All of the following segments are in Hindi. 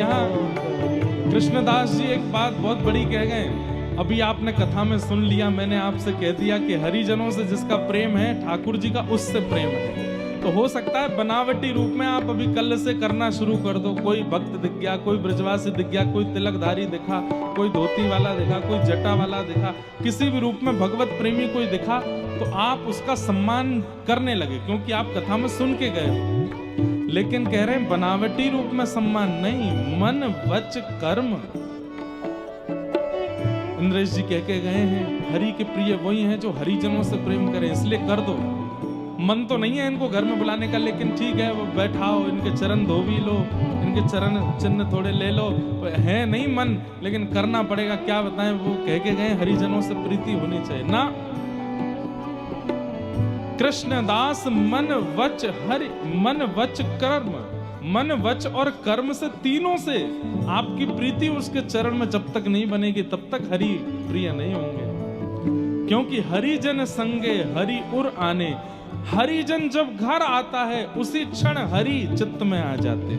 यहाँ कृष्णदास जी एक बात बहुत बड़ी कह गए। अभी आपने कथा में सुन लिया, मैंने आपसे कह दिया कि हरिजनों से जिसका प्रेम है ठाकुर जी का उससे प्रेम है। तो हो सकता है बनावटी रूप में आप अभी कल से करना शुरू कर दो। कोई भक्त दिख गया, कोई ब्रजवासी दिख गया, कोई तिलकधारी दिखा, कोई धोती वाला दिखा, कोई जटा वाला दिखा, किसी भी रूप में भगवत प्रेमी कोई दिखा तो आप उसका सम्मान करने लगे क्योंकि आप कथा में सुन के गए हो। लेकिन कह रहे हैं बनावटी रूप में सम्मान नहीं, मन वच कर्म। इंद्रेश जी कह के गए हैं हरि के प्रिय वही हैं जो हरिजनों से प्रेम करें, इसलिए कर दो। मन तो नहीं है इनको घर में बुलाने का, लेकिन ठीक है वो बैठाओ, इनके चरण धो भी लो, इनके चरण चिन्ह थोड़े ले लो, है नहीं मन, लेकिन करना पड़ेगा। क्या बताएं, वो कह के गए हरिजनों से प्रीति होनी चाहिए ना। कृष्णदास मन वच हरि, मन वच कर्म, मन वच और कर्म से तीनों से आपकी प्रीति उसके चरण में जब तक नहीं बनेगी तब तक हरि प्रिय नहीं होंगे। क्योंकि हरिजन संगे हरि उर आने, हरिजन जब घर आता है उसी क्षण हरि चित्त में आ जाते,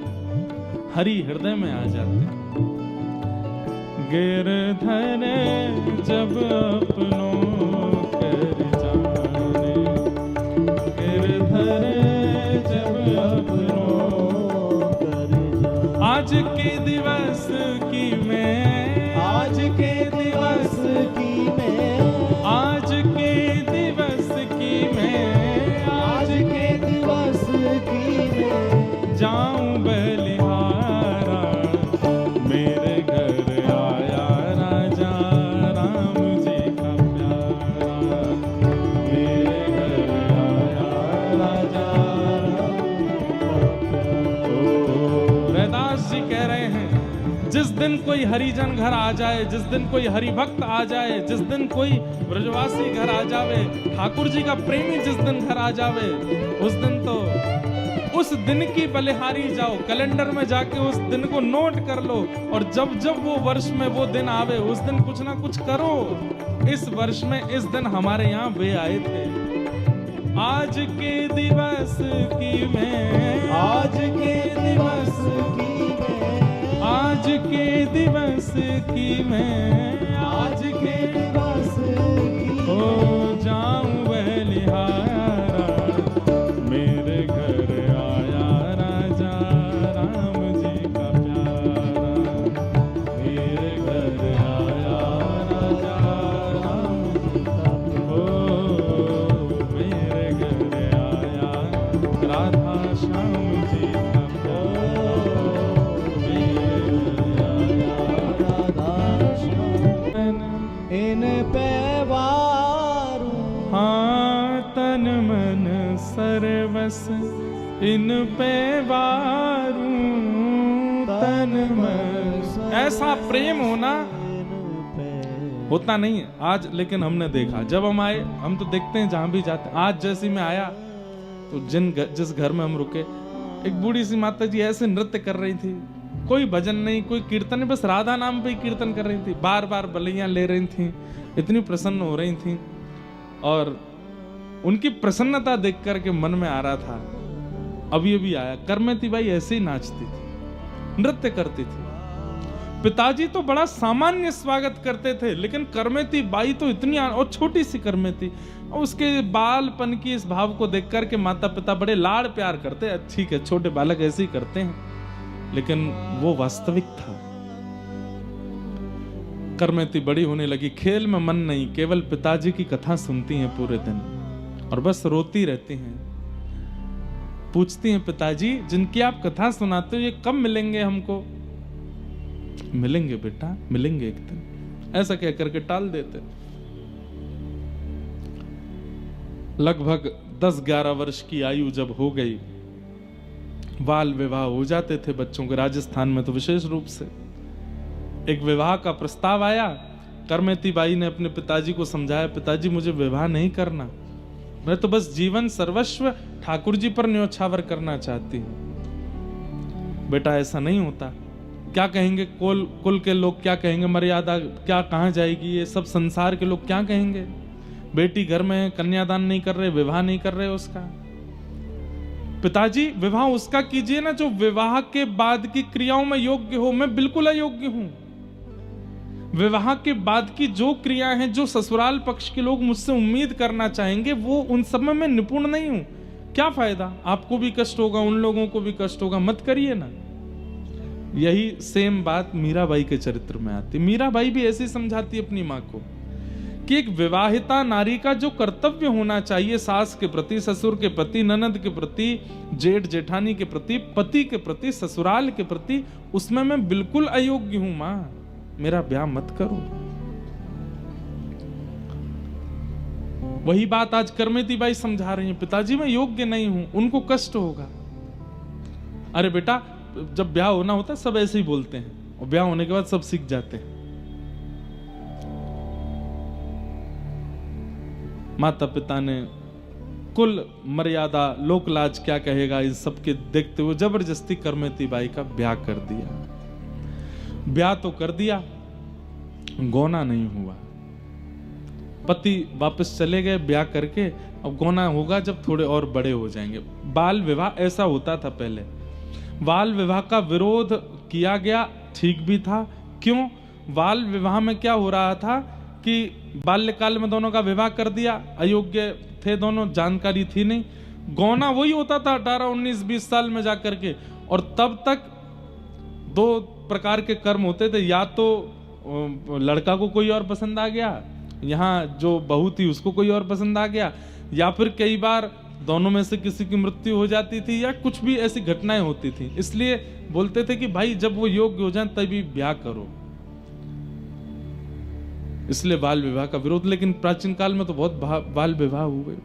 हरि हृदय में आ जाते। गिरधर जब अपनों कर जाने, गिरधर जब अपनों कर जाने। आज के दिवस की मैं, आज के दिवस की मैं, आज के दिवस की मैं, जाऊं बलिहारा, मेरे घर आया राजा राम जी का प्यारा, मेरे घर आया राजा राम जी का प्यारा। रैदास जी कह रहे हैं जिस दिन कोई हरिजन घर आ जाए, जिस दिन कोई हरिभक्त आ जाए, जिस दिन कोई ब्रजवासी घर आ जावे, ठाकुर जी का प्रेमी जिस दिन घर आ जावे, उस दिन तो उस दिन की बलिहारी जाओ, कैलेंडर में जाके उस दिन को नोट कर लो, और जब जब वो वर्ष में वो दिन आवे उस दिन कुछ ना कुछ करो। इस वर्ष में इस दिन हमारे यहाँ वे आए थे। आज के दिवस की मैं, आज के दिवस की मैं, आज के दिवस की मैं, आज के दिवस की हो जाऊं बलिहारा, मेरे घर आया राजा राम जी का प्यारा, मेरे घर आया राजा राम जी का प्यारा, मेरे घर आया राधा श्याम जी का प्यारा, मेरे घर आया राधा श्याम। इन पे हाँ तन मन सर्वस इन पे वारूं, तन मन। ऐसा प्रेम होना होता नहीं है आज, लेकिन हमने देखा जब हम आए, हम तो देखते हैं जहां भी जाते। आज जैसे मैं आया तो जिस घर में हम रुके, एक बूढ़ी सी माता जी ऐसे नृत्य कर रही थी, कोई भजन नहीं, कोई कीर्तन नहीं, बस राधा नाम पे ही कीर्तन कर रही थी, बार बार बलियां ले रही थी, इतनी प्रसन्न हो रही थी। और उनकी प्रसन्नता देख करके मन में आ रहा था, अभी अभी आया, करमेती बाई ऐसे ही नाचती थी, नृत्य करती थी। पिताजी तो बड़ा सामान्य स्वागत करते थे, लेकिन करमेती बाई तो इतनी, और छोटी सी करमेती, उसके बालपन की इस भाव को देख करके माता पिता बड़े लाड़ प्यार करते। ठीक है, छोटे बालक ऐसे ही करते हैं, लेकिन वो वास्तविक था। करमेती बड़ी होने लगी, खेल में मन नहीं, केवल पिताजी की कथा सुनती हैं पूरे दिन और बस रोती रहती हैं। पूछती हैं, पिताजी जिनकी आप कथा सुनाते हो ये कब मिलेंगे हमको? मिलेंगे बेटा, मिलेंगे एक दिन, ऐसा कह करके टाल देते। लगभग 10-11 वर्ष की आयु जब हो गई, बाल विवाह हो जाते थे बच्चों के, राजस्थान में तो विशेष रूप से। एक विवाह का प्रस्ताव आया, करमेती बाई ने अपने पिताजी को समझाया, पिताजी मुझे विवाह नहीं करना, मैं तो बस जीवन सर्वस्व ठाकुर जी पर न्योछावर करना चाहती हूं। बेटा ऐसा नहीं होता, क्या कहेंगे कुल के लोग, क्या कहेंगे, मर्यादा क्या कहां जाएगी, ये सब संसार के लोग क्या कहेंगे, बेटी घर में कन्यादान नहीं कर रहे, विवाह नहीं कर रहे उसका। पिताजी विवाह उसका कीजिए ना जो विवाह के बाद की क्रियाओं में योग्य हो। मैं बिल्कुल अयोग्य हूं। विवाह के बाद की जो क्रियाएं हैं, जो ससुराल पक्ष के लोग मुझसे उम्मीद करना चाहेंगे, वो उन सब में मैं निपुण नहीं हूं। क्या फायदा, आपको भी कष्ट होगा, उन लोगों को भी कष्ट होगा, मत करिए ना। यही सेम बात मीराबाई के चरित्र में आती। मीराबाई भी ऐसी समझाती अपनी माँ को कि एक विवाहिता नारी का जो कर्तव्य होना चाहिए सास के प्रति, ससुर के प्रति, ननद के प्रति, जेठ जेठानी के प्रति, पति के प्रति, ससुराल के प्रति, उसमें मैं बिल्कुल अयोग्य हूं मां, मेरा ब्याह मत करो। वही बात आज करमेती बाई समझा रही हैं, पिताजी मैं योग्य नहीं हूं, उनको कष्ट होगा। अरे बेटा, जब ब्याह होना होता है सब ऐसे ही बोलते हैं, और ब्याह होने के बाद सब सीख जाते हैं। माता पिता ने कुल मर्यादा, लोक लाज क्या कहेगा, इन सबके देखते हुए जबरदस्ती करमेती बाई का ब्याह कर दिया। ब्याह तो कर दिया, गौना नहीं हुआ। पति वापस चले गए ब्याह करके, अब गौना होगा जब थोड़े और बड़े हो जाएंगे। बाल विवाह ऐसा होता था पहले। बाल विवाह का विरोध किया गया, ठीक भी था। क्यों? बाल विवाह में क्या हो रहा था कि बाल्यकाल में दोनों का विवाह कर दिया, अयोग्य थे दोनों, जानकारी थी नहीं। गौना वही होता था 18, 19, 20 साल में जाकर के, और तब तक दो प्रकार के कर्म होते थे, या तो लड़का को कोई और पसंद आ गया, यहाँ जो बहू थी उसको कोई और पसंद आ गया, या फिर कई बार दोनों में से किसी की मृत्यु हो जाती थी, या कुछ भी ऐसी घटनाएं होती थी। इसलिए बोलते थे कि भाई जब वो योग्य हो जाए तभी ब्याह करो, इसलिए बाल विवाह का विरोध। लेकिन प्राचीन काल में तो बहुत बाल विवाह हुए।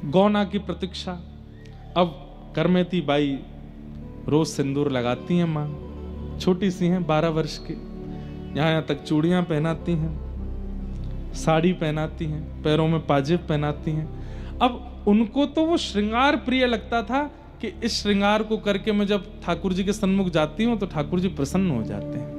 गौना की प्रतीक्षा। अब करमेती बाई रोज सिंदूर लगाती हैं मां, छोटी सी हैं 12 वर्ष की, यहाँ तक चूड़ियां पहनाती हैं, साड़ी पहनाती हैं, पैरों में पाजेब पहनाती हैं। अब उनको तो वो श्रृंगार प्रिय लगता था कि इस श्रृंगार को करके मैं जब ठाकुर जी के सन्मुख जाती हूं तो ठाकुर जी प्रसन्न हो जाते हैं।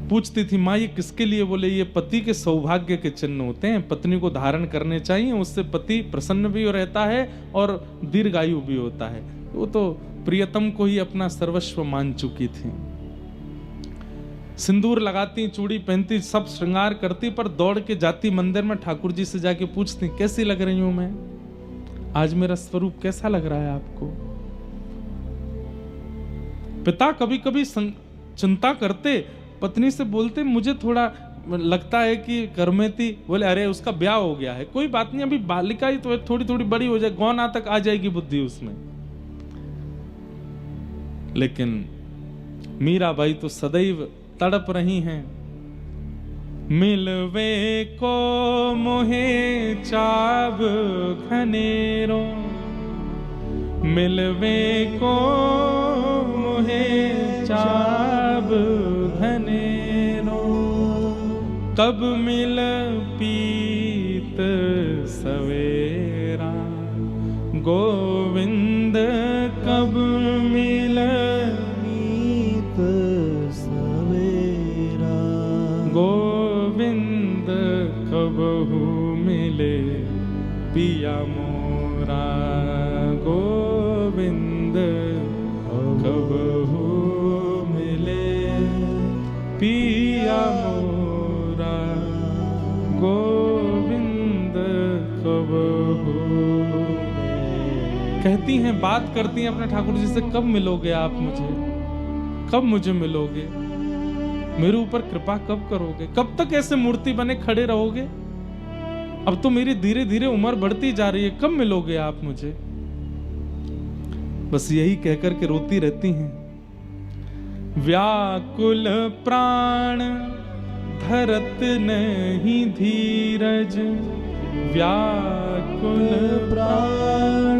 पूछती थी माँ ये किसके लिए? बोले ये पति के सौभाग्य के चिन्ह होते हैं, पत्नी को धारण करने चाहिए, उससे पति प्रसन्न भी रहता है और दीर्घायु भी होता है। वो तो प्रियतम को ही अपना सर्वस्व मान चुकी थी। सिंदूर लगाती, चूड़ी पहनती, सब श्रृंगार करती, पर दौड़ के जाती मंदिर में, ठाकुर जी से जाके पूछती कैसी लग रही हूं मैं, आज मेरा स्वरूप कैसा लग रहा है आपको? पिता कभी कभी चिंता करते, पत्नी से बोलते मुझे थोड़ा लगता है कि करमेती, बोले अरे उसका ब्याह हो गया है, कोई बात नहीं, अभी बालिका ही तो है, थोड़ी थोड़ी बड़ी हो जाए, गौना तक आ जाएगी बुद्धि उसमें। लेकिन मीराबाई तो सदैव तड़प रही हैं। मिलवे को मोहे चाव घनेरो, मिलवे को मोहे चाव घनेरो, कब मिल पीत सवेरा, गोविंद कब मिल पीत सवेरा, गोविंद कबहू मिले पिया मोरा, गोविंद कबहू मिले पिया मोरा, गोविंद कबहू। कहती हैं, बात करती हैं अपने ठाकुर जी से, कब मिलोगे आप मुझे, कब मुझे मिलोगे, मेरे ऊपर कृपा कब करोगे, कब तक ऐसे मूर्ति बने खड़े रहोगे? अब तो मेरी धीरे धीरे उम्र बढ़ती जा रही है, कब मिलोगे आप मुझे? बस यही कहकर के रोती रहती हैं। व्याकुल प्राण धरत नहीं धीरज, व्याकुल प्राण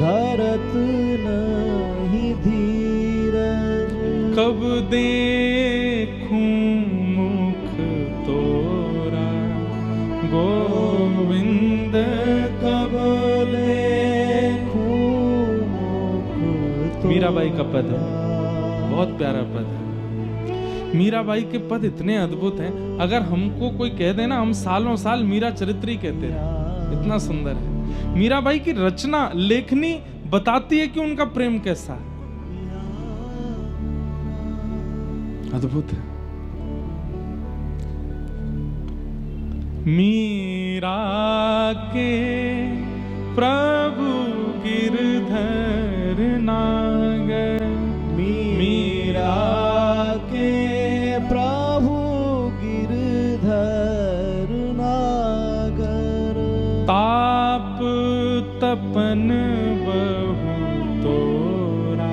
धरत नहीं धीरज, कब देखूं मुख तोरा, गोविंद कब देखूं मुख तोरा। मीराबाई का पद है, बहुत प्यारा पद है। मीराबाई के पद इतने अद्भुत हैं, अगर हमको कोई कह देना हम सालों साल मीरा चरित्र ही कहते हैं, इतना सुंदर है। मीराबाई की रचना लेखनी बताती है कि उनका प्रेम कैसा है। अद्भुत है। मीरा के प्रभु गिरधर नागर, मीरा के प्रभु गिरधर नागर, ताप तपन बहु तोरा,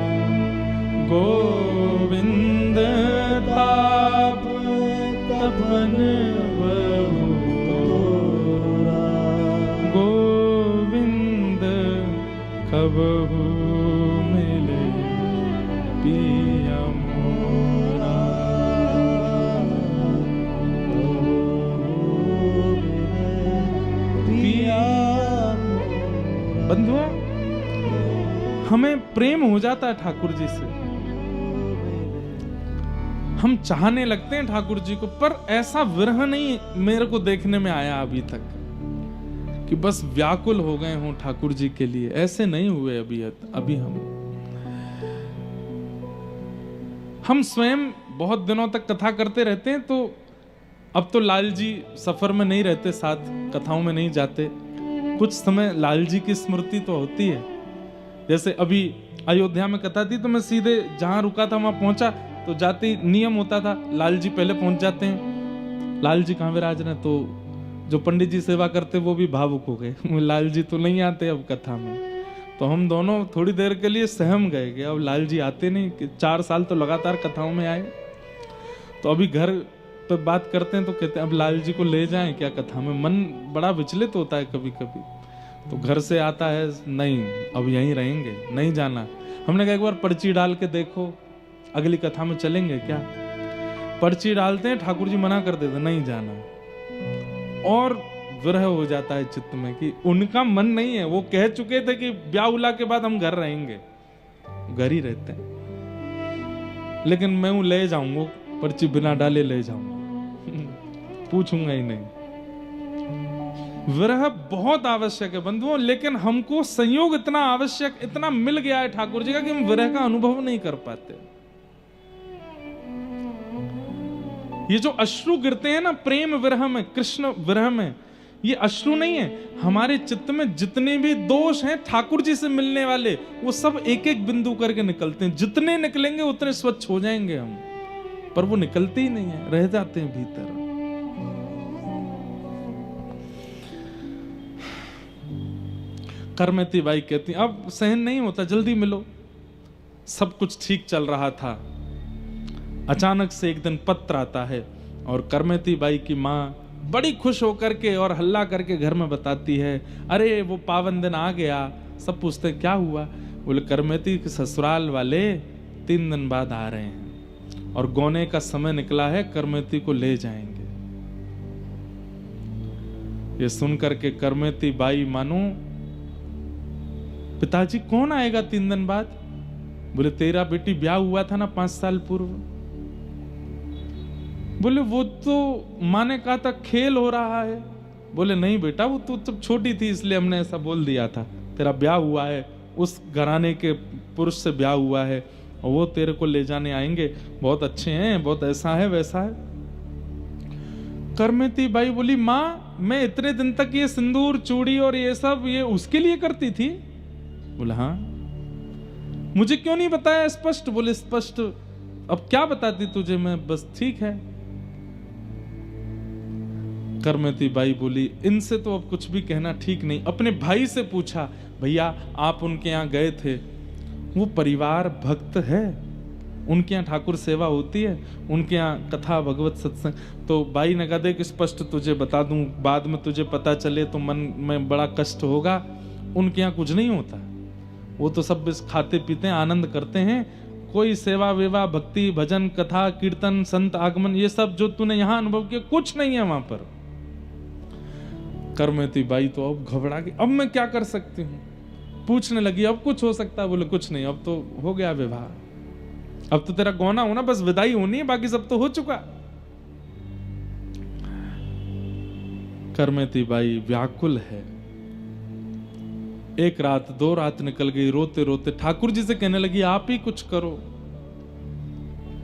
गोविंद ताप तपन बहु तोरा, गोविंद कबहु मिले पिया मोरा। पिया बंधुओं, हमें प्रेम हो जाता है ठाकुर जी से, हम चाहने लगते हैं ठाकुर जी को, पर ऐसा विरह नहीं मेरे को देखने में आया अभी तक कि बस व्याकुल हो गए हों ठाकुर जी के लिए। ऐसे नहीं हुए अभी हम स्वयं बहुत दिनों तक कथा करते रहते हैं, तो अब तो लाल जी सफर में नहीं रहते, साथ कथाओं में नहीं जाते। कुछ समय लाल जी की स्मृति तो होती है। जैसे अभी अयोध्या में कथा थी, तो मैं सीधे जहां रुका था वहां पहुंचा, तो जाते ही नियम होता था लाल जी पहले पहुंच जाते हैं। लाल जी कहाँ विराज रहे, तो जो पंडित जी सेवा करते वो भी भावुक हो गए, लाल जी तो नहीं आते अब कथा में। तो हम दोनों थोड़ी देर के लिए सहम गए कि अब लाल जी आते नहीं, कि 4 साल तो लगातार कथाओं में आए। तो अभी घर पे बात करते हैं तो कहते हैं अब लाल जी को ले जाएं क्या कथा में। मन बड़ा विचलित होता है कभी कभी। तो घर से आता है, नहीं अब यहीं रहेंगे, नहीं जाना। हमने कहा एक बार पर्ची डाल के देखो, अगली कथा में चलेंगे क्या। पर्ची डालते हैं, ठाकुर जी मना कर देते, नहीं जाना। और विरह हो जाता है चित्त में कि उनका मन नहीं है, वो कह चुके थे कि ब्याह उला के बाद हम घर रहेंगे, घर ही रहते हैं। लेकिन मैं हूं ले जाऊंगा, पर्ची बिना डाले ले जाऊंगा, पूछूंगा ही नहीं। विरह बहुत आवश्यक है बंधुओं, लेकिन हमको संयोग इतना आवश्यक, इतना मिल गया है ठाकुर जी का कि हम विरह का अनुभव नहीं कर पाते। ये जो अश्रु गिरते हैं ना प्रेम विरह में, कृष्ण विरह में, ये अश्रु नहीं है। हमारे चित्त में जितने भी दोष हैं ठाकुर जी से मिलने वाले, वो सब एक एक बिंदु करके निकलते हैं। जितने निकलेंगे उतने स्वच्छ हो जाएंगे हम, पर वो निकलते ही नहीं है, रह जाते हैं भीतर। करमती बाई कहती अब सहन नहीं होता, जल्दी मिलो। सब कुछ ठीक चल रहा था, अचानक से एक दिन पत्र आता है और करमती बाई की माँ बड़ी खुश होकर के और हल्ला करके घर में बताती है, अरे वो पावन दिन आ गया। सब पूछते क्या हुआ। बोले करमती के ससुराल वाले 3 दिन बाद आ रहे हैं और गौने का समय निकला है, करमती को ले जाएंगे। ये सुनकर के करमती बाई मानो, पिताजी कौन आएगा 3 दिन बाद। बोले तेरा बेटी ब्याह हुआ था ना 5 साल पूर्व। बोले वो तो माँ ने कहा था खेल हो रहा है। बोले नहीं बेटा, वो तो जब छोटी थी इसलिए हमने ऐसा बोल दिया था। तेरा ब्याह हुआ है, उस घराने के पुरुष से ब्याह हुआ है और वो तेरे को ले जाने आएंगे, बहुत अच्छे हैं, बहुत ऐसा है वैसा है। करमती बाई बोली माँ मैं इतने दिन तक ये सिंदूर चूड़ी और ये सब ये उसके लिए करती थी। बोला हाँ, मुझे क्यों नहीं बताया स्पष्ट। बोले स्पष्ट अब क्या बताती तुझे मैं, बस ठीक है। करमती बाई बोली इनसे तो अब कुछ भी कहना ठीक नहीं। अपने भाई से पूछा, भैया आप उनके यहाँ गए थे, वो परिवार भक्त है, उनके यहाँ ठाकुर सेवा होती है, उनके यहाँ कथा भगवत सत्संग। तो बाई ने कहा देख स्पष्ट तुझे बता दूं, बाद में तुझे पता चले तो मन में बड़ा कष्ट होगा। उनके यहाँ कुछ नहीं होता, वो तो सब बस खाते पीते हैं, आनंद करते हैं। कोई सेवा वेवा भक्ति भजन कथा कीर्तन संत आगमन ये सब जो तूने यहाँ अनुभव किया कुछ नहीं है वहां पर। करमती बाई तो अब घबरा गई, अब मैं क्या कर सकती हूँ। पूछने लगी अब कुछ हो सकता है। बोले कुछ नहीं, अब तो हो गया विवाह, अब तो तेरा गौना होना, बस विदाई होनी है, बाकी सब तो हो चुका। करमती बाई व्याकुल है, एक रात 2 रात निकल गई, रोते रोते ठाकुर जी से कहने लगी आप ही कुछ करो,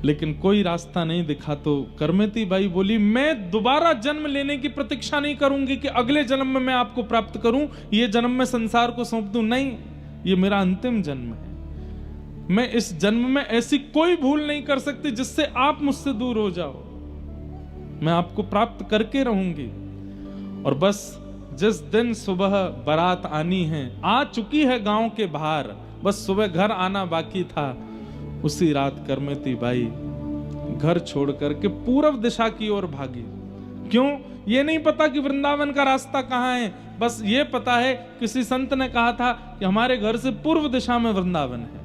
लेकिन कोई रास्ता नहीं दिखा। तो करमेती बाई बोली मैं दोबारा जन्म लेने की प्रतीक्षा नहीं करूंगी कि अगले जन्म में मैं आपको प्राप्त करूं, ये जन्म में संसार को सौंप दूं, नहीं, ये मेरा अंतिम जन्म है। मैं इस जन्म में ऐसी कोई भूल नहीं कर सकती जिससे आप मुझसे दूर हो जाओ, मैं आपको प्राप्त करके रहूंगी। और बस जिस दिन सुबह बारात आनी है, आ चुकी है गांव के बाहर, बस सुबह घर आना बाकी था, उसी रात करमेती बाई घर छोड़ करके पूर्व दिशा की ओर भागी। क्यों? ये नहीं पता कि वृंदावन का रास्ता कहाँ है, बस ये पता है किसी संत ने कहा था कि हमारे घर से पूर्व दिशा में वृंदावन है।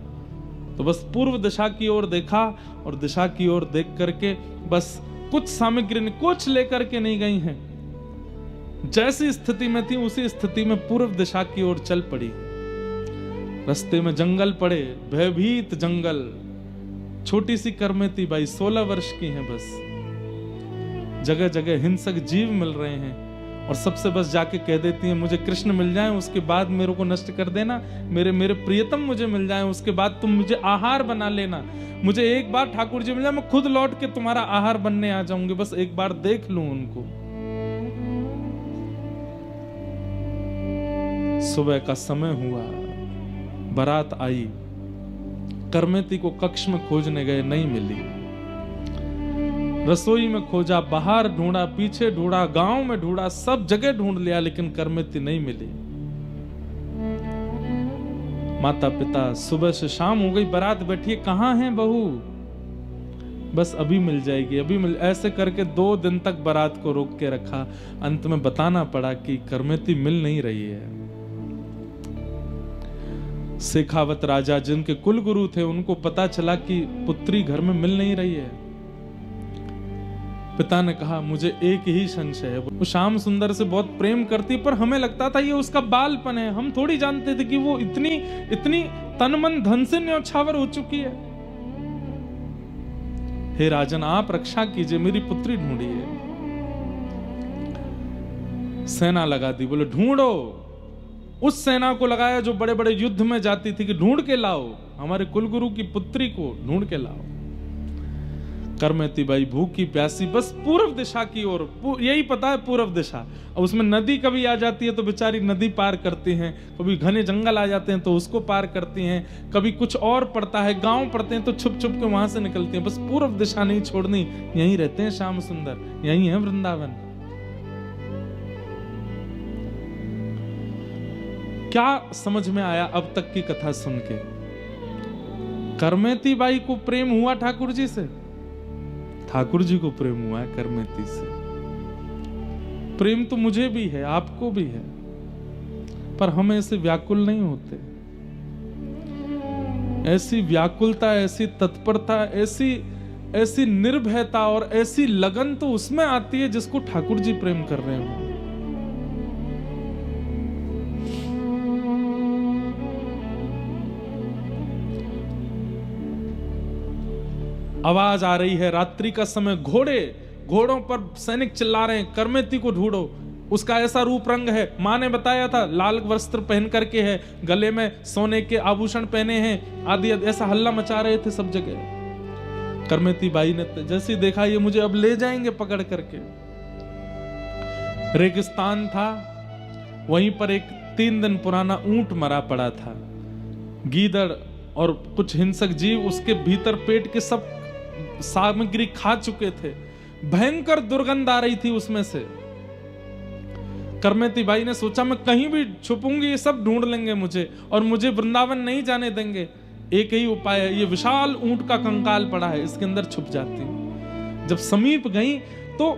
तो बस पूर्व दिशा की ओर देखा और दिशा की ओर देख करके बस कुछ सामग्री कुछ लेकर के नहीं गई हैं, जैसी स्थिति में थी उसी स्थिति में पूर्व दिशा की ओर चल पड़ी। रास्ते में जंगल पड़े, भयभीत जंगल। छोटी सी करमेती बाई 16 वर्ष की हैं, बस जगह जगह हिंसक जीव मिल रहे हैं और सबसे बस जाके कह देती हैं मुझे कृष्ण मिल जाएं, उसके बाद मेरे को नष्ट कर देना, मेरे प्रियतम मुझे मिल जाएं, उसके बाद तुम मुझे आहार बना लेना, मुझे एक बार ठाकुर जी मिल जाए, मैं खुद लौट के तुम्हारा आहार बनने आ जाऊंगी, बस एक बार देख लूं उनको। सुबह का समय हुआ, बारात आई, करमेती को कक्ष में खोजने गए, नहीं मिली। रसोई में खोजा, बाहर ढूंढा, पीछे ढूंढा, गांव में ढूंढा, सब जगह ढूंढ लिया, लेकिन करमेती नहीं मिली। माता पिता, सुबह से शाम हो गई, बारात बैठी है, कहां है बहू? बस अभी मिल जाएगी, अभी मिल, ऐसे करके 2 दिन तक बारात को रोक के रखा। अंत में बताना पड़ा कि करमेती मिल नहीं रही है। शेखावत राजा जिनके कुल गुरु थे, उनको पता चला कि पुत्री घर में मिल नहीं रही है। पिता ने कहा मुझे एक ही संशय है, वो श्याम सुंदर से बहुत प्रेम करती, पर हमें लगता था ये उसका बालपन है, हम थोड़ी जानते थे कि वो इतनी तन मन धन से न्यौछावर हो चुकी है। हे राजन, आप रक्षा कीजिए, मेरी पुत्री ढूंढी है। सेना लगा दी, बोले ढूंढो। उस सेना को लगाया जो बड़े बड़े युद्ध में जाती थी कि ढूंढ के लाओ, हमारे कुलगुरु की पुत्री को ढूंढ के लाओ। करमेती बाई भूखी प्यासी बस पूर्व दिशा की ओर, यही पता है पूर्व दिशा। अब उसमें नदी कभी आ जाती है तो बेचारी नदी पार करती हैं, कभी घने जंगल आ जाते हैं तो उसको पार करती हैं, कभी कुछ और पड़ता है, गांव पड़ते हैं तो छुप छुप के वहां से निकलती हैं। बस पूर्व दिशा नहीं छोड़नी, यहीं रहते हैं श्याम सुंदर, यहीं है वृंदावन। क्या समझ में आया अब तक की कथा सुन के? करमेती बाई को प्रेम हुआ ठाकुर जी से, ठाकुर जी को प्रेम हुआ है करमेती से। प्रेम तो मुझे भी है, आपको भी है, पर हम ऐसे व्याकुल नहीं होते। ऐसी व्याकुलता, ऐसी तत्परता, ऐसी निर्भयता और ऐसी लगन तो उसमें आती है जिसको ठाकुर जी प्रेम कर रहे हो। आवाज आ रही है, रात्रि का समय, घोड़ों पर सैनिक चिल्ला रहे हैं, करमेती को ढूंढो। उसका ऐसा रूप रंग है, मां ने बताया था, लाल वस्त्र पहन करके है, गले में सोने के आभूषण पहने हैं, आदि ऐसा हल्ला मचा रहे थे सब जगह। करमेती बाई ने जैसे देखा ये मुझे अब ले जाएंगे पकड़ करके। रेगिस्तान था, वहीं पर एक 3 दिन पुराना ऊंट मरा पड़ा था। गीदड़ और कुछ हिंसक जीव उसके भीतर पेट के सब सामग्री खा चुके थे, भयंकर दुर्गंध आ रही थी उसमें से। करमेती बाई ने सोचा मैं कहीं भी छुपूंगी, ये सब ढूंढ लेंगे मुझे और मुझे वृंदावन नहीं जाने देंगे। एक ही उपाय है, ये विशाल ऊंट का कंकाल पड़ा है, इसके अंदर छुप जाती हूं। जब समीप गई तो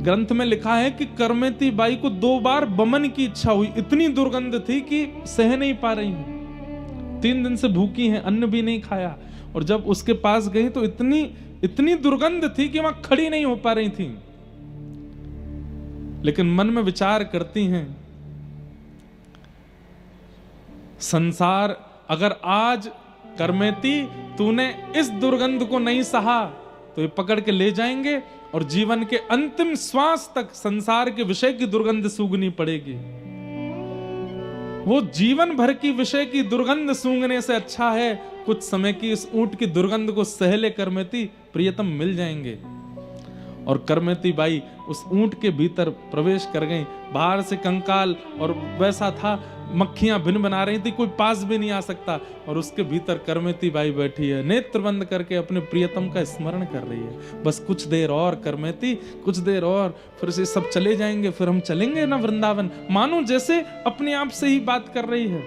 ग्रंथ में लिखा है कि करमेती बाई को 2 बार बमन की इच्छा हुई, इतनी दुर्गंध थी कि सह नहीं पा रही हूं। 3 दिन से भूखी हैं, अन्न भी नहीं खाया, और जब उसके पास गई तो इतनी दुर्गंध थी कि वहां खड़ी नहीं हो पा रही थी। लेकिन मन में विचार करती हैं, संसार, अगर आज करमेती तूने इस दुर्गंध को नहीं सहा तो ये पकड़ के ले जाएंगे और जीवन के अंतिम श्वास तक संसार के विषय की दुर्गंध सूंघनी पड़ेगी। वो जीवन भर की विषय की दुर्गंध सूंघने से अच्छा है कुछ समय की इस ऊंट की दुर्गंध को सहले करमेती प्रियतम मिल जाएंगे। और करमेती बाई उस ऊंट के भीतर प्रवेश कर गई। बाहर से कंकाल और वैसा था, मक्खियां भिन बना रही थी, कोई पास भी नहीं आ सकता। और उसके भीतर करमेती बाई बैठी है, नेत्र बंद करके अपने प्रियतम का स्मरण कर रही है। बस कुछ देर और करमेती, कुछ देर और, फिर से सब चले जाएंगे, फिर हम चलेंगे ना वृंदावन। मानो जैसे अपने आप से ही बात कर रही है।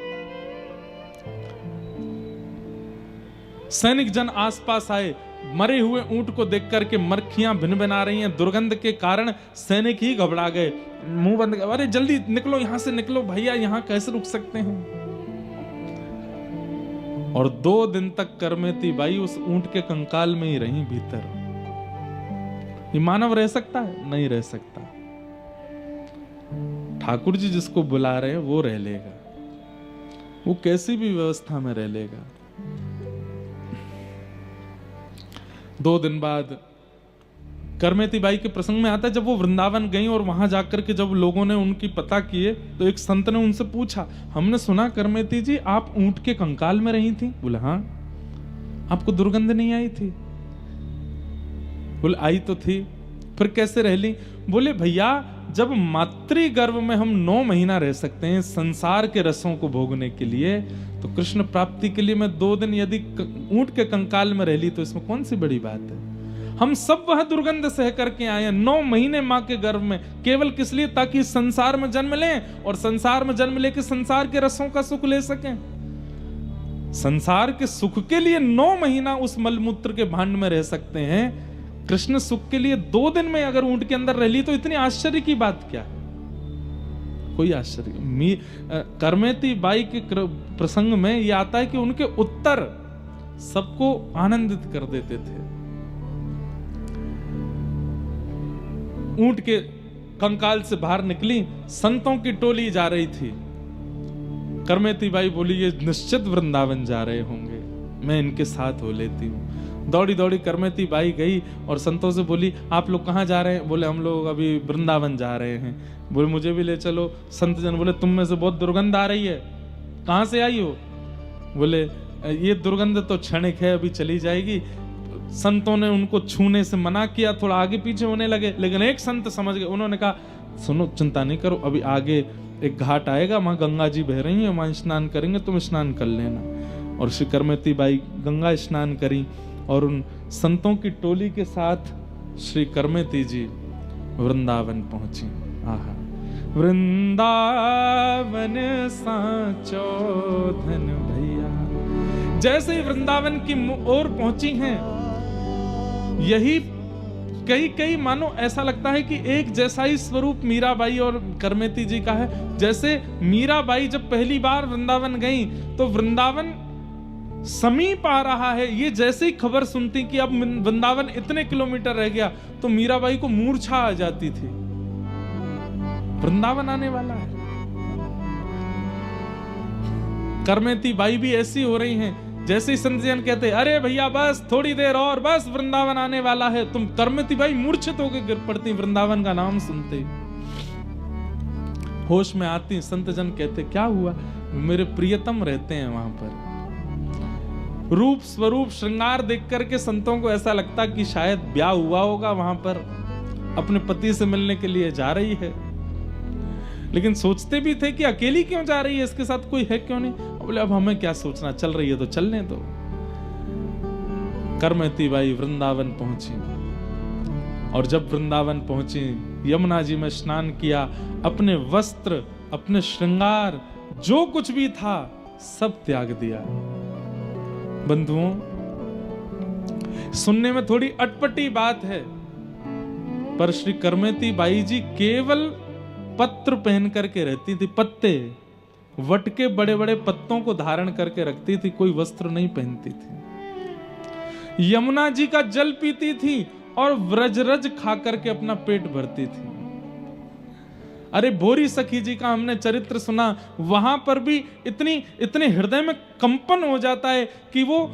सैनिक जन आसपास आए, मरे हुए ऊंट को देख करके मक्खियां भिन बना रही हैं। दुर्गंध के कारण सैनिक ही घबरा गए, मुंह बंद, अरे जल्दी निकलो यहां से, निकलो भैया, यहां कैसे रुक सकते हैं। और 2 दिन तक करमेती बाई उस ऊंट के कंकाल में ही रही भीतर। ये मानव रह सकता है? नहीं रह सकता। ठाकुर जी जिसको बुला रहे हैं वो रह लेगा, वो कैसी भी व्यवस्था में रह लेगा। 2 दिन बाद करमेती बाई के प्रसंग में आता है, जब वो वृंदावन गई और वहां जाकर के जब लोगों ने उनकी पता किए तो एक संत ने उनसे पूछा, हमने सुना करमेती जी आप ऊंट के कंकाल में रही थी। बोले हाँ। आपको दुर्गंध नहीं आई थी? बोले आई तो थी। फिर कैसे रह ली? बोले भैया जब मातृ गर्भ में हम 9 महीना रह सकते हैं संसार के रसों को भोगने के लिए, तो कृष्ण प्राप्ति के लिए मैं 2 दिन यदि ऊंट के कंकाल में रह ली तो इसमें कौन सी बड़ी बात है। हम सब वह दुर्गंध सह करके आए हैं 9 महीने मां के गर्भ में, केवल किस लिए? ताकि संसार में जन्म लें और संसार में जन्म लेके संसार के रसों का सुख ले सकें। संसार के सुख के लिए 9 महीना उस मलमूत्र के भांड में रह सकते हैं, कृष्ण सुख के लिए 2 दिन में अगर ऊंट के अंदर रह ली तो इतनी आश्चर्य की बात क्या है? कोई आश्चर्य। करमेती बाई के प्रसंग में यह आता है कि उनके उत्तर सबको आनंदित कर देते थे। ऊंट के कंकाल से बाहर निकली, संतों की टोली जा रही थी। करमेती बाई बोली ये निश्चित वृंदावन जा रहे होंगे, मैं इनके साथ हो लेती हूँ। दौड़ी दौड़ी करमेती बाई गई और संतों से बोली आप लोग कहाँ जा रहे हैं? बोले हम लोग अभी वृंदावन जा रहे हैं। बोले मुझे भी ले चलो। संत जन बोले तुम में से बहुत दुर्गंध आ रही है, कहाँ से आई हो? बोले ये दुर्गंध तो क्षणिक है, अभी चली जाएगी। संतों ने उनको छूने से मना किया, थोड़ा आगे पीछे होने लगे, लेकिन एक संत समझ गए। उन्होंने कहा सुनो चिंता नहीं करो, अभी आगे एक घाट आएगा, वहां गंगा जी बह रही हैं, वहां स्नान करेंगे, तुम स्नान कर लेना। और श्री करमेती बाई गंगा स्नान करी और उन संतों की टोली के साथ श्री करमेती जी वृंदावन पहुंची। आहा, वृंदावन साचो धन भैया। जैसे ही वृंदावन की ओर पहुंची हैं, यही कई मानो ऐसा लगता है कि एक जैसा ही स्वरूप मीराबाई और करमेती जी का है। जैसे मीराबाई जब पहली बार वृंदावन गई तो वृंदावन समीप आ रहा है, ये जैसे ही खबर सुनती कि अब वृंदावन इतने किलोमीटर रह गया तो मीराबाई को मूर्छा आ जाती थी, वृंदावन आने वाला है। करमेती बाई भी ऐसी हो रही हैं, जैसे ही संत जन कहते अरे भैया बस थोड़ी देर और, बस वृंदावन आने वाला है, तुम करमेती बाई मूर्छित होकर गिर पड़ती वृंदावन का नाम सुनते। होश में आती, संत जन कहते क्या हुआ? मेरे प्रियतम रहते हैं वहां पर। रूप स्वरूप श्रृंगार देख करके संतों को ऐसा लगता कि शायद ब्याह हुआ होगा, वहां पर अपने पति से मिलने के लिए जा रही है। लेकिन सोचते भी थे कि अकेली क्यों जा रही है, इसके साथ कोई है क्यों नहीं। बोले अब हमें क्या सोचना, चल रही है तो चलने दो। करमेती बाई वृंदावन पहुंची और जब वृंदावन पहुंची, यमुना जी में स्नान किया, अपने वस्त्र, अपने श्रृंगार, जो कुछ भी था सब त्याग दिया। बंधुओं, सुनने में थोड़ी अटपटी बात है, पर श्री करमेती बाई जी केवल पत्र पहन करके रहती थी, पत्ते, वट के बड़े बड़े पत्तों को धारण करके रखती थी, कोई वस्त्र नहीं पहनती थी। यमुना जी का जल पीती थी और व्रजरज खा करके अपना पेट भरती थी। अरे भोरी सखी जी का हमने चरित्र सुना, वहां पर भी इतने हृदय में कंपन हो जाता है कि वो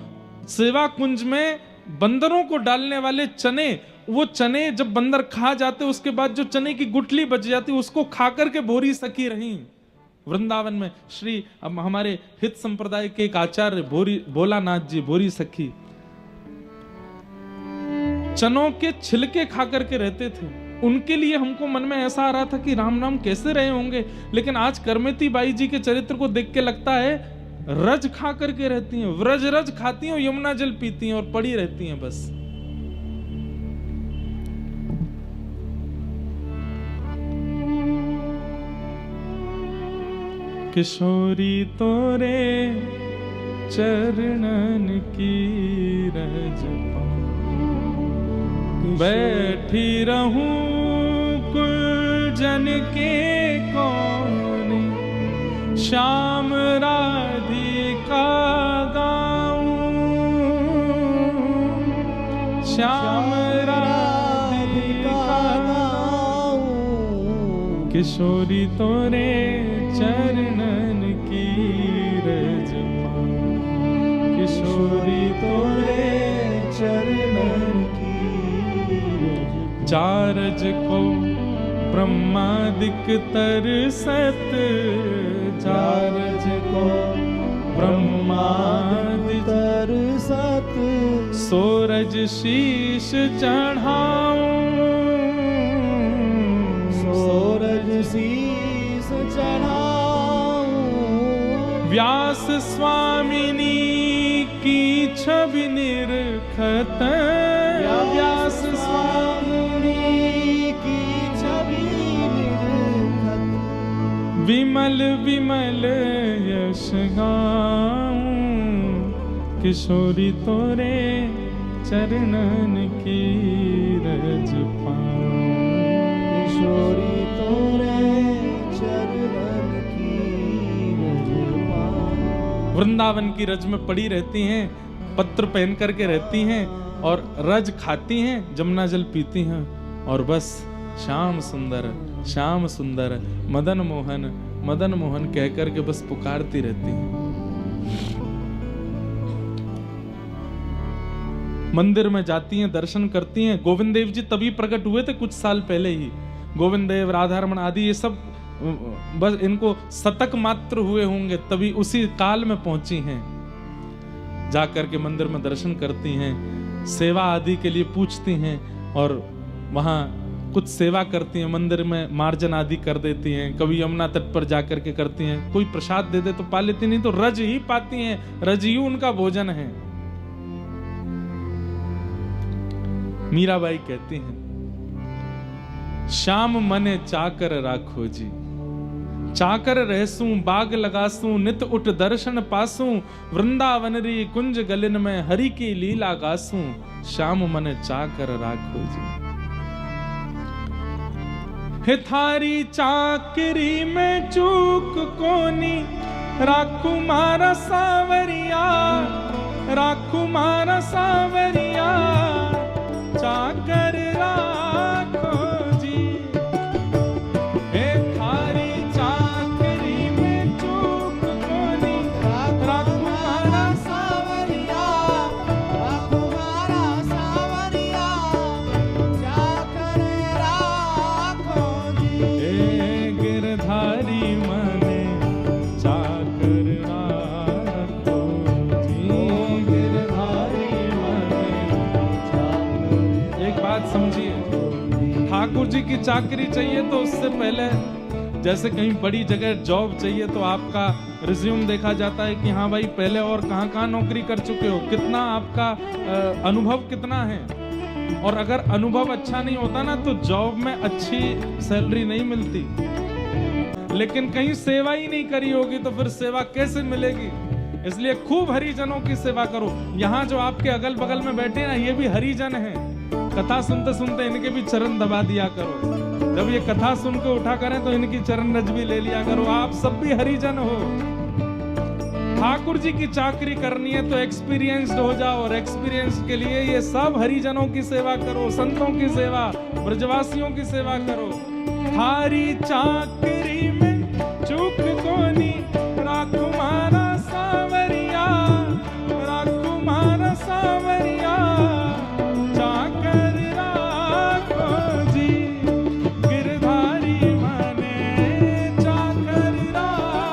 सेवा कुंज में बंदरों को डालने वाले चने, वो चने जब बंदर खा जाते उसके बाद जो चने की गुठली बच जाती उसको खा करके भोरी सखी रही। वृंदावन में श्री हमारे हित संप्रदाय के एक आचार्य भोलानाथ जी बोरी सखी चनों के छिलके खा करके रहते थे। उनके लिए हमको मन में ऐसा आ रहा था कि राम नाम कैसे रहे होंगे, लेकिन आज करमेती बाई जी के चरित्र को देख के लगता है रज खा करके रहती हैं, व्रज रज खाती हैं, यमुना जल पीती हैं और पड़ी रहती हैं बस। किशोरी तोरे चरणन की रज बैठी रहूं कुलजन के कोने, श्याम राधिका गाऊं, श्याम राधिका गाऊं, किशोरी तोरे चरणन की रज पाऊं, किशोरी तोरे चरणन चारज को ब्रह्मादिक तरसत, चारज को ब्रह्मादिक तरसत, सोरज शीश चढ़ाऊं, सोरज शीश चढ़ाऊं, व्यास स्वामिनी की छवि निरखत, व्यास स्वामिनी की छवि निरखत, विमल विमल यश गाऊं, किशोरी तोरे चरणन की रज पाऊं, किशोरी तोरे चरणन की रज पाऊं। वृंदावन की रज में पड़ी रहती हैं, पत्र पहन करके रहती हैं और रज खाती हैं, जमुना जल पीती हैं और बस श्याम सुंदर श्याम सुंदर मदन मोहन कह करके बस पुकारती रहती हैं। मंदिर में जाती हैं, दर्शन करती हैं। गोविंद देव जी तभी प्रकट हुए थे कुछ साल पहले ही। गोविंद देव, राधारमण आदि ये सब बस इनको शतक मात्र हुए होंगे, तभी उसी काल में पहुंची हैं। जाकर के मंदिर में दर्शन करती हैं, सेवा आदि के लिए पूछती हैं और वहां कुछ सेवा करती हैं। मंदिर में मार्जन आदि कर देती हैं, कभी यमुना तट पर जाकर के करती हैं। कोई प्रसाद दे दे तो पा लेती, नहीं तो रज ही पाती हैं, रज ही उनका भोजन है। मीराबाई कहती हैं, श्याम मने चाकर राखो जी, चाकर रहसूं बाग लगासूं, नित उठ दर्शन पासूं, वृंदावन री कुंज गलिन में हरि की लीला गासूं, श्याम मन चाकर राखो जी। हे थारी चाकरी में चूक कोनी, राखू मारा सावरिया, राखू मारा सावरिया, चाकर राखो जी। हे थारी चाकरी में चूक कोनी, राखू मारा सावरिया, राखू मारा सावरिया, चाकर राखो जी। हे गिरधारी मने चाकर राखो जी, गिरधारी मने चाकर। एक बात समझिए, ठाकुर जी की चाकरी चाहिए तो उससे पहले जैसे कहीं बड़ी जगह जॉब चाहिए तो आपका रिज्यूम देखा जाता है कि हाँ भाई पहले और कहाँ कहाँ नौकरी कर चुके हो, कितना आपका अनुभव कितना है। और अगर अनुभव अच्छा नहीं होता ना तो जॉब में अच्छी सैलरी नहीं मिलती। लेकिन कहीं सेवा ही नहीं करी होगी तो फिर सेवा कैसे मिलेगी। इसलिए खूब हरिजनों की सेवा करो। यहाँ जो आपके अगल बगल में बैठे ना ये भी हरिजन हैं। कथा सुनते सुनते इनके भी चरण दबा दिया करो। जब ये कथा सुन के उठा करें तो इनकी चरण रज भी ले लिया करो। आप सब भी हरिजन हो। ठाकुर जी की चाकरी करनी है तो एक्सपीरियंस्ड हो जाओ, और एक्सपीरियंस के लिए ये सब हरिजनों की सेवा करो, संतों की सेवा, ब्रजवासियों की सेवा करो। थारी चाकरी में चूक कोनी, राखू मारा सावरिया, राखू मारा सावरिया, चाकर राखो जी, गिरधारी मने चाकर राखो।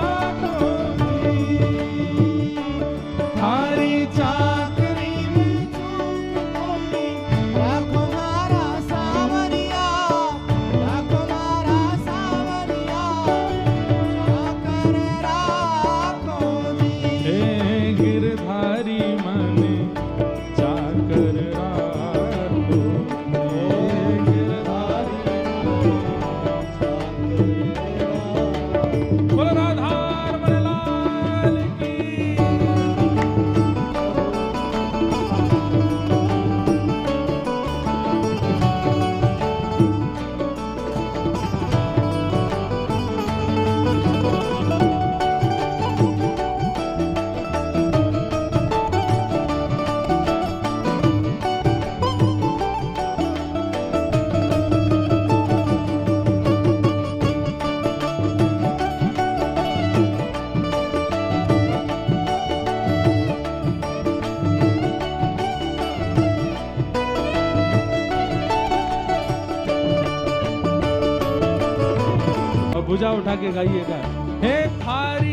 जाने जाकर रात को बोलो राधा रमण लाल की। भुजा उठा के गाइएगा। हे थारी